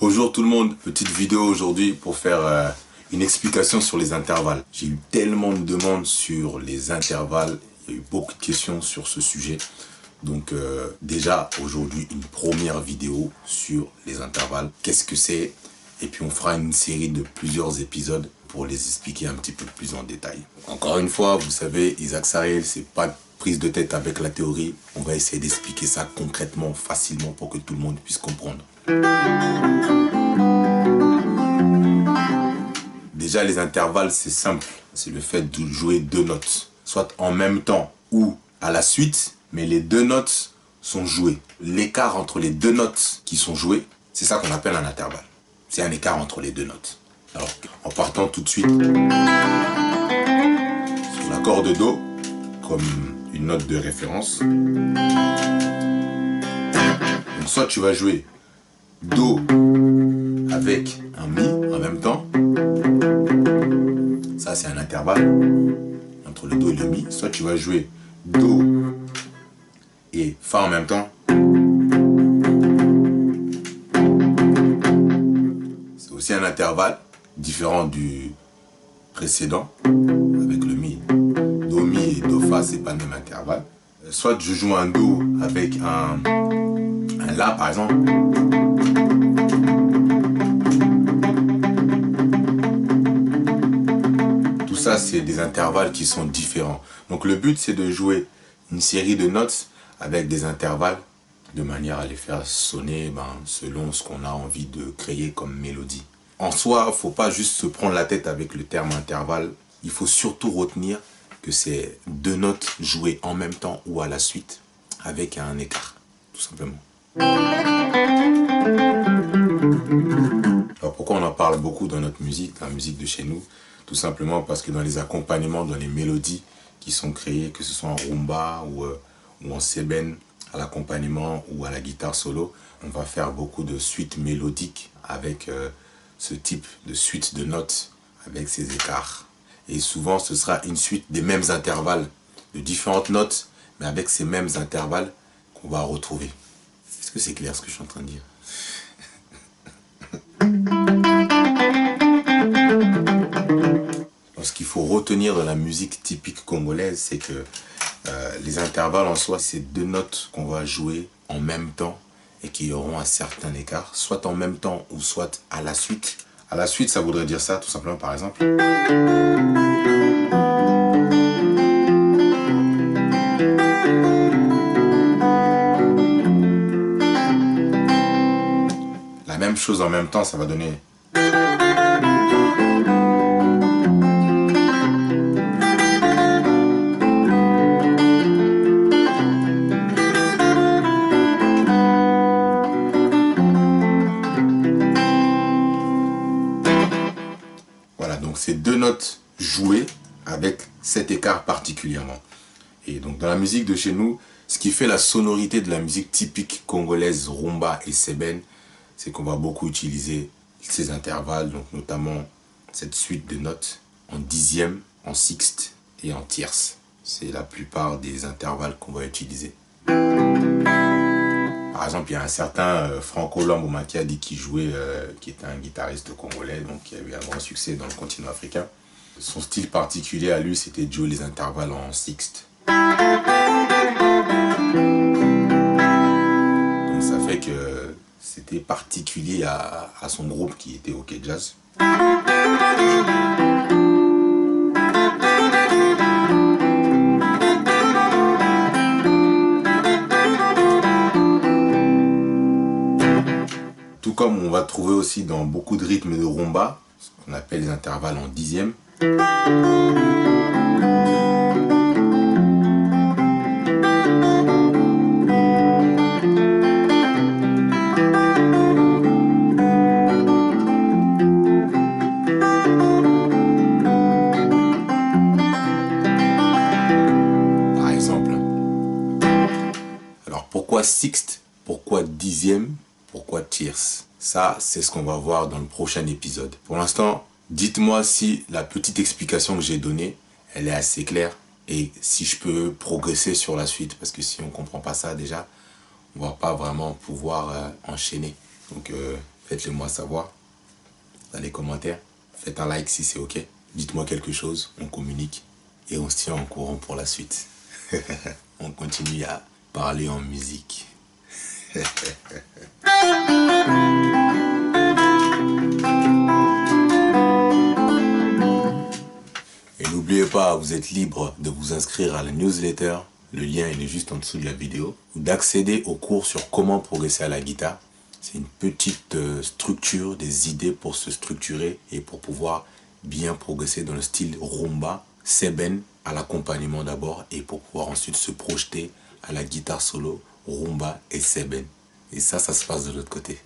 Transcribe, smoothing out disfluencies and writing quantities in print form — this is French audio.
Bonjour tout le monde, petite vidéo aujourd'hui pour faire une explication sur les intervalles. J'ai eu tellement de demandes sur les intervalles, il y a eu beaucoup de questions sur ce sujet. Donc déjà aujourd'hui une première vidéo sur les intervalles, qu'est-ce que c'est? Et puis on fera une série de plusieurs épisodes pour les expliquer un petit peu plus en détail. Encore une fois, vous savez, Isaac Sarel, c'est pas de prise de tête avec la théorie. On va essayer d'expliquer ça concrètement, facilement pour que tout le monde puisse comprendre. Déjà les intervalles c'est simple, c'est le fait de jouer deux notes, soit en même temps ou à la suite, mais les deux notes sont jouées. L'écart entre les deux notes qui sont jouées, c'est ça qu'on appelle un intervalle. C'est un écart entre les deux notes. Alors en partant tout de suite sur l'accord de Do, comme une note de référence. Donc soit tu vas jouer Do avec un Mi en même temps. Ça c'est un intervalle entre le Do et le Mi. Soit tu vas jouer Do et Fa en même temps. C'est aussi un intervalle différent du précédent avec le Mi. Do, Mi et Do, Fa, c'est pas le même intervalle. Soit je joue un Do avec un La par exemple. Tout ça c'est des intervalles qui sont différents. Donc le but c'est de jouer une série de notes avec des intervalles de manière à les faire sonner selon ce qu'on a envie de créer comme mélodie. En soi, il ne faut pas juste se prendre la tête avec le terme intervalle. Il faut surtout retenir que c'est deux notes jouées en même temps ou à la suite avec un écart, tout simplement. Alors pourquoi on en parle beaucoup dans notre musique, dans la musique de chez nous? Tout simplement parce que dans les accompagnements, dans les mélodies qui sont créées, que ce soit en rumba ou en sébène, à l'accompagnement ou à la guitare solo, on va faire beaucoup de suites mélodiques avec ce type de suite de notes, avec ces écarts. Et souvent, ce sera une suite des mêmes intervalles, de différentes notes, mais avec ces mêmes intervalles qu'on va retrouver. Est-ce que c'est clair ce que je suis en train de dire? Ce qu'il faut retenir dans la musique typique congolaise, c'est que les intervalles en soi, c'est deux notes qu'on va jouer en même temps et qui auront un certain écart, soit en même temps ou soit à la suite. À la suite, ça voudrait dire ça, tout simplement, par exemple. La même chose en même temps, ça va donner... Voilà, donc c'est deux notes jouées avec cet écart particulièrement. Et donc dans la musique de chez nous, ce qui fait la sonorité de la musique typique congolaise, rumba et sébène, c'est qu'on va beaucoup utiliser ces intervalles, donc notamment cette suite de notes en dixième, en sixte et en tierce. C'est la plupart des intervalles qu'on va utiliser. Par exemple, il y a un certain Franco Lamboma qui jouait, qui était un guitariste congolais, donc qui a eu un grand succès dans le continent africain. Son style particulier à lui, c'était de jouer les intervalles en sixte. Donc ça fait que c'était particulier à son groupe qui était OK Jazz. Tout comme on va trouver aussi dans beaucoup de rythmes de rumba, ce qu'on appelle les intervalles en dixième. Par exemple. Alors pourquoi sixte? Pourquoi dixième? Pourquoi tierce? Ça, c'est ce qu'on va voir dans le prochain épisode. Pour l'instant, dites-moi si la petite explication que j'ai donnée, elle est assez claire et si je peux progresser sur la suite. Parce que si on ne comprend pas ça déjà, on ne va pas vraiment pouvoir enchaîner. Donc faites-le moi savoir dans les commentaires. Faites un like si c'est ok. Dites-moi quelque chose, on communique et on se tient en courant pour la suite. On continue à parler en musique. Et n'oubliez pas, vous êtes libre de vous inscrire à la newsletter. Le lien il est juste en dessous de la vidéo. Ou d'accéder au cours sur comment progresser à la guitare. C'est une petite structure, des idées pour se structurer et pour pouvoir bien progresser dans le style rumba, seben à l'accompagnement d'abord et pour pouvoir ensuite se projeter à la guitare solo, rumba et seben. Et ça se passe de l'autre côté.